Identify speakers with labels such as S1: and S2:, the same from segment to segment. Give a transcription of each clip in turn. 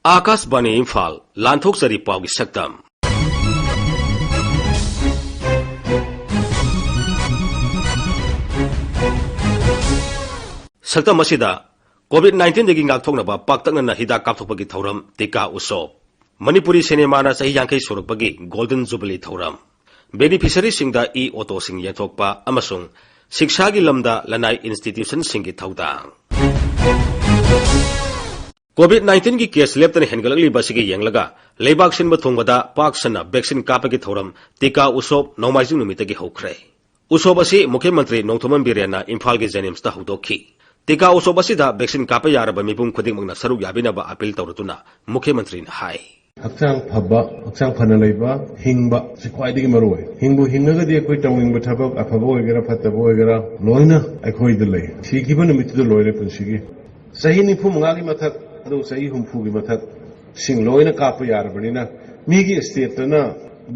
S1: आकाशवाणी इम्फाल लांथोक्चरी पाउगी सक्तम सक्तम असिदा कोविड-19 दगी ngaktoknaba paktakna hida kapthokpagi thauram tika usop Manipuri सिनेमाना सही यांखै सोरकपगी golden jubilee थौरम beneficiary सिंगदा e auto सिंग यथोकपा अमसुंग शिक्षागी lambda लनाई institution सिंगी थौदांग कोविड-19 की case लेप्तन हेनगलगली बसिगी यंगलगा लेबाक सिनबा थोंगबदा पाकसना vaccine कापगी थौरम टीका उसोब नौमाइजिंग नुमितगी हौख्रे उसोब असि मुख्यमंत्री नोंथोमन बिरेना इम्फाल की जेनिम्स ता हौदोखी टीका उसोब असिदा वैक्सीन काप यारबा मिपुम खुदिंगमंगना सरुक याबिनबा अपील तौरतुना मुख्यमंत्री ने हाय
S2: हक्चांग फब्बा हक्चांग फना लेबा हिंगबा से ख्वाइदिगी मरुय हिंगबु हिंगगदी अखोय तौनिंग थबक अफबा ओइगरा फतबा ओइगरा लोइना अखोय द लय सिगिबा निमित्तु लोइरे पुंसिगी सही निफु मंगागी मथक अदु सही हुमफुगी मथक सिंग लोइना काप यारबनिना मीगी स्टेटना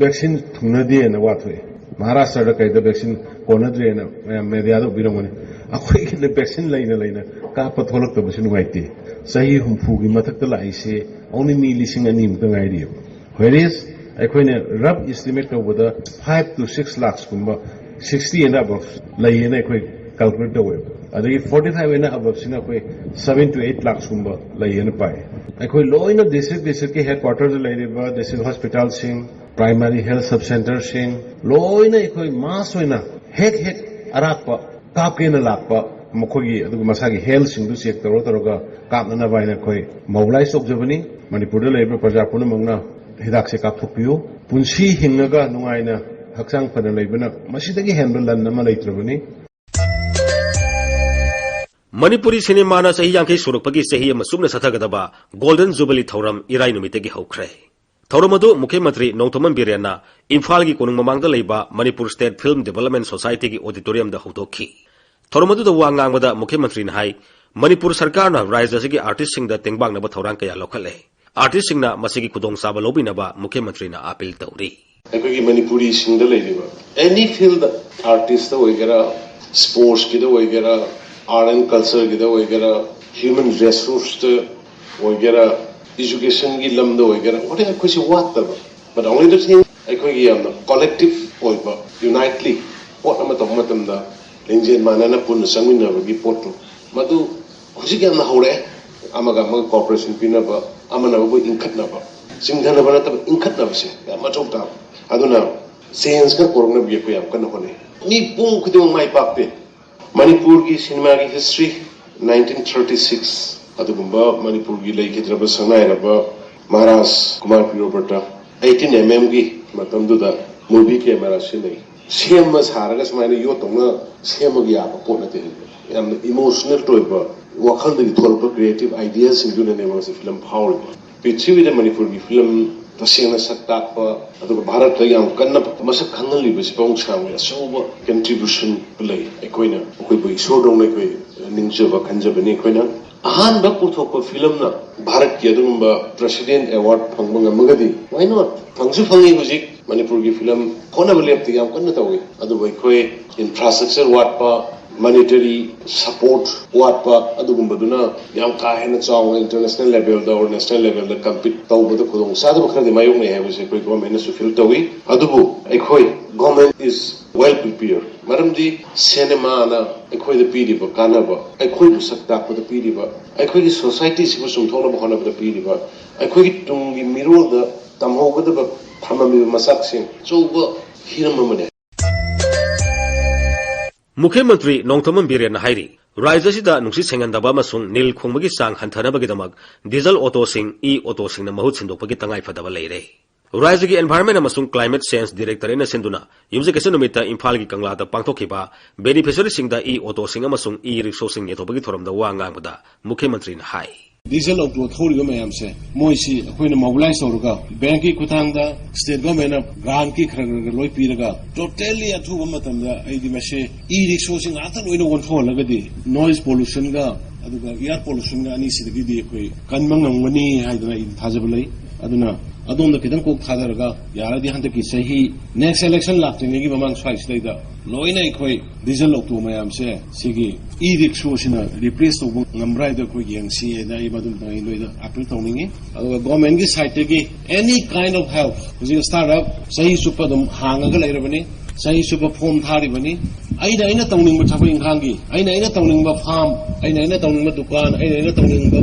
S2: वैक्सीन थुनदिएना वाथोय महाराष्ट्र कैदा वैक्सीन कोनद्रेना मेडियादो बिरंगने अखोय कि वैक्सीन लेना काप थोलक्तबसु नुगाइते सही हुमफुगी मथक लाइसे only me लिसिंग अनि मुक्त गाइरि whereas अखोयने रब एस्टिमेट तौबदा 5 to 6 लाख कुंबा 60 and above लयेना अखोय कैलकुलेट तौवे अदगी 45 and above सिना अखोय 7 to 8 लाख कुंबा लयेना पाए अखोय लोइना डिस्ट्रिक्ट के हेडक्वार्टर लैरेबा डिस्ट्रिक्ट हॉस्पिटल सिंग प्राइमरी हेल्थ सब सेंटर सिंग लोइना अखोय मास होइना हेक अरापा कापकेना लापा मखोगी अदुग मसागी हेल्थ सिंग दु चेक तौरगा कापना बायना अखोय मोबिलाइज तौजबनी मणिपुर लेबर प्रजा पुनमंगना हिदाक से कापथोपियो पुंसी हिंगगा नुंगाइना हक्सांग फना लेबना मसिदगी हेंबल लन नमा लेत्रबनी
S1: मणिपुरी सिनेमाना सही यांखै सुरकपगी सही अमा सुमना सथगदबा गोल्डन जुबली थौरम इराई नुमितगी हौख्रे थौरम अदु मुख्यमंत्री नौथोमन बिरेना इम्फाल की कोनुंग ममांगदा लेबा Manipur state film development society की ऑडिटोरियम दा हौदोखी थौरम अदु वा ngangbada मुख्यमंत्री ने हाई मणिपुर सरकार ना राज्य की आर्टिस्ट सिंग दा तेंगबांगनबा थौरांग कया लौखले आर्टिस्ट सिंग ना मसिगी खुदोंग साबा लोबिनबा मुख्यमंत्री ना अपील तौरी
S3: अखोगी मणिपुरी सिंग दा लेबा एनी फील्ड आर्टिस्ट दा वगैरह स्पोर्ट्स की दा वगैरह आर्ट एंड कल्चर की दा वगैरह ह्यूमन रिसोर्स दा वगैरह एजुकेशन की लम दा वगैरह व्हाट इज अखोसी वाट दा बट ओनली द थिंग अखोगी याम कलेक्टिव ओइबा यूनाइटली पोट अमा तम मतम दा लिंजेन मानना पुन संगमिनबगी पोटु मदु हुजिक याम हौरे अमगा कॉर्पोरेशन पिनबा अमनबु इंखतनबा सिंगधनबा नतब इंखतनबसे याम मचौता अदुना सेंस का कोरंगना बियको याम कन होने नि पुंग खुदों माइ पापे मणिपुर की सिनेमा की हिस्ट्री 1936 अदुगुंबा मणिपुर की लेखिद्रबा संनायरबा महाराज कुमार पिरोबटा 18 mm की मतमदुदा मूवी कैमरा सिनै सेम सारगा समायना यो तंगना सेमगी याबा पोनते याम इमोशनल टोयबा वखलदगी थोलपा क्रिएटिव आइडियाज सिंगुने नेमसे फिल्म फाउरबा पृथ्वीदा मणिपुर की फिल्म तसेंगना सक्तापा अदुग भारत याम कन्ना मसक खंगलिबसि पौंग सामगे असौबा कंट्रीब्यूशन प्ले एकोइना अखोइबो इसोरदोंग लेकोइ निंजबा खंजबनि एकोइना अहानबा पुथोकपा फिल्म ना भारत की अदुगुंबा प्रेसिडेंट अवार्ड फंगबा ngमगदि व्हाई नॉट फंगसु फंगी हुजिक मणिपुर की फिल्म होनबा लेपति याम कन्ना Tawi अदुबो एकोइ infrastructure वाटपा monetary support watpa adugumbaduna yam ka hena chaw international level da or national level da compete tawbada khudong sadu khadi mayong ne habise koi government su fil tawi adubu ekhoi government is well prepared maramdi cinema na ekhoi da piriba kanaba ekhoi bu sakta ko da piriba ekhoi gi society sibu sum thona ba khona ba piriba ekhoi gi tungi miro da tamhogada ba thamami masak sing choba hiramamane
S1: मुख्यमंत्री नोंथोमन villain हाइरी राज्य सिदा नुंसी सेंगनदबा मसुंग नील खोंगबगी सांग हंथनबगिदमक diesel auto सिंग e auto सिंग महूत सिंदोपगी तंगाई फदबा लेरे राज्य की एनवायरनमेंट अमसुंग क्लाइमेट चेंज डायरेक्टर इन सिंदुना युमजेकेसन नुमिता इम्फाल की कंगलादा पांगथोखिबा बेनिफिशियरी सिंगदा ई ऑटो सिंग अमसुंग ई रिक्शो सिंग येथोबगी थोरमदा वा ngangbada मुख्यमंत्री ने हाई
S2: diesel auto thori mayam se moisi akoina mobilize tawruga bank ki kuthangda state government grant ki kharaga loi piraga totally athuba matamda aidi mase e-rickshaw sing ata loina wonfolagadi noise pollution ga aduga air pollution ga ani sidagi di koi kanmang ngani haidana in thajabalai aduna
S3: adom da kitang kok thadaraga yara di hanta ki sahi next election lakting gi mamang swai sida loina khoi diesel oktu mayam se sigi e-rickshaw sina replace to ngamrai da ko yang si na ibadum pai loida apil tawningi adu government gi side gi any kind of help ji startup sahi supadum hangaga lairabani sahi supa form thari bani aina tawning ba thabai ingkhangi aina tawning ba farm aina tawning ba dukan aina tawning ba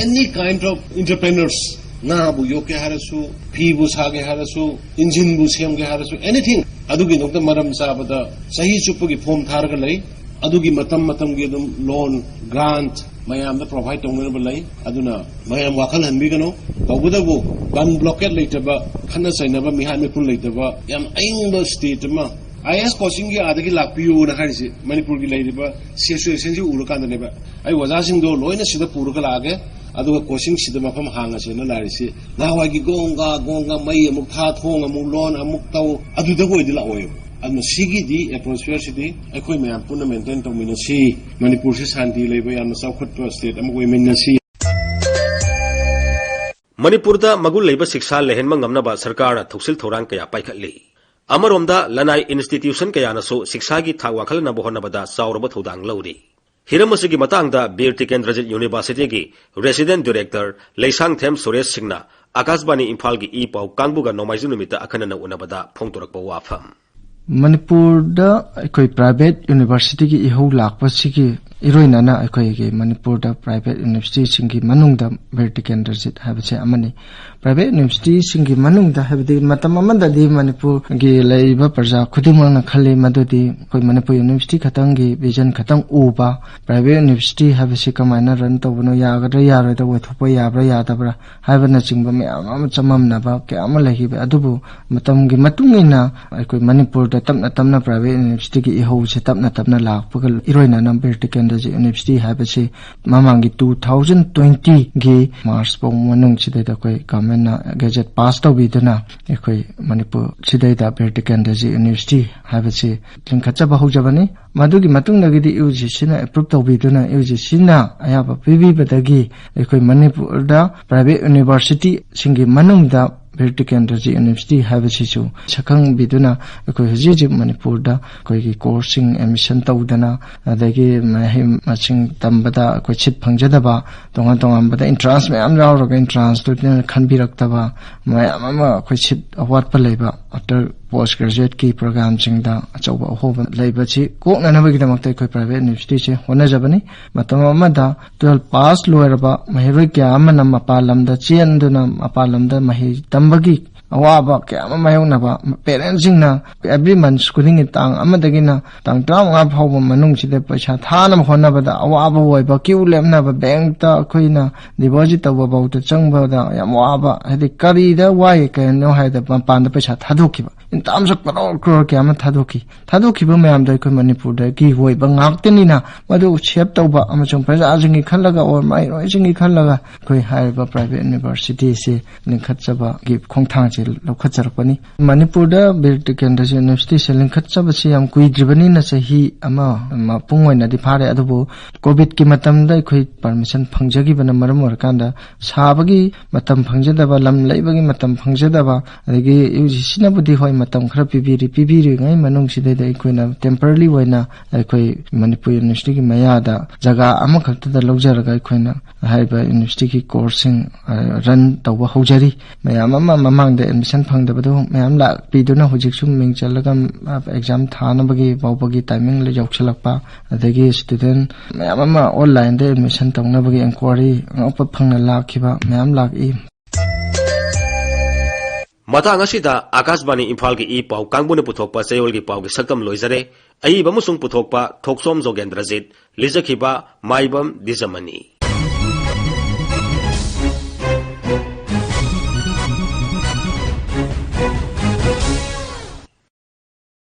S3: any kind of entrepreneurs na bu yoke harasu phi bu sage harasu engine bu sem ge harasu anything adugi nokta maram sabada sahi supa gi form tharaga lai adugi matam gi dum loan grant mayam da provide tawna ba lai aduna mayam wakal hanbi gano tawbudabu ban blockade laitaba khana sainaba mihan me kun laitaba yam aingba state ma IS coaching gi adagi lakpiu na kharisi manipur gi lairiba situation ji urukanda neba ai waja sing do loina sida puruka lage aduga coaching sida mafam hanga se na larisi nawa gi gonga mai amuk tha thong amuk lon amuk taw aduda go idila oyo adno sigi di atmosphere sidi akoi mayam punna maintain tawmina si manipur se shanti leiba yamna chawkhatpa state amuk women si
S1: Manipur da magul leiba shiksha lehenma ngamnaba sarkar thoksil thorang kaya paikhatli Amaromda lanai institution kaya naso shiksha gi thak wakhal na bohonabada chawraba thodang lawri Hiramasigi matangda Bir Tikendrajit University gi resident director Leisang Them Suresh Singna Akashbani Imphal gi ipau kangbuga nomaiju numita akhanana unabada phongtorakpa wafam
S4: Manipur da koi private university ki ihau lakpa sigi iroina na koi ge Manipur da private university singi manung da verticanderjit habse amani private university singi manung da habdi matam amanda di Manipur gi laiba parja khudimang na khale madodi koi Manipur university khatang gi vision khatang uba private university habse kamaina run tawno yagadra yara da wethopa yabra yadabra habana chingba me am chamam na ba ke amalahi adubu matam gi matungina koi Manipur tamna private university ki ihau se tamna lakpagal iroina na verticanderjit university habse mamangi 2020 gi March pong manung chide da koi government na gazette pass to biduna ekoi Manipur chide da verticanderjit university habse linkhacha ba hojabani madugi matung nagidi UGC na approve to biduna UGC na ayaba PV badagi ekoi Manipur da private university singi manung da verticanderjit university habse chu sakang biduna ekoi hiji Manipur da koi gi coursing admission tawdana adagi mahim maching tambada koi chit phangjadaba tongan bada entrance me am raw entrance to khanbiraktaba mayama koi chit award pa leiba after postgraduate ki program chingda achoba hoba leiba chi kokna nabagi damakta koi private university che hona jabani matama da 12 pass loeraba mahiroi kya amana mapalamda chianduna mapalamda mahi tambagi awaba kya mayonaba parents na every month schooling tang amadagina tang tang nga phawba manung chide paisa thana honabada awaba oiba queue lemna ba bank ta khoina deposit tawa bauta changba da yamwaba hadi kari da wai ka no haida pan da paisa thadokhiba in terms of crore kya ma thadokhi ba mayam da ko Manipur da ki hoi ba ngakteni na madu chep tawba amachong praja ajingi khallaga or mai roi jingi khallaga koi haiba private university se linkhatchaba gi khongthang che lokhatcharakpani Manipur da verticanderjit university se linkhatchaba se yam kuidribani na sahi ama mapungoi na di phare adubu covid ki matam da khoi permission phangjagi bana maram warkanda sabagi matam phangjadaba lam laibagi matam phangjadaba adagi UGC na budi hoi matam khara pibiri ngai manung side da koina temporarily waina koi Manipur university ki maya da jaga ama khakta da lojaraga koina haiba university ki coursing run tawba hojari mayam ama mamang da admission phangdabado mayam la piduna hojik sum ming chalaga exam thana bagi bawbagi timing le jokchalakpa adagi student mayam ama online da admission tawna bagi inquiry apa phangna lakhiba mayam laki
S1: Matang asida Akashbani Imphal gi ipau kangbune puthokpa chayol gi pau gi sakam loizare ai bamusung puthokpa Thokchom Jogendrajit lijakhiba Maibam Dwijamani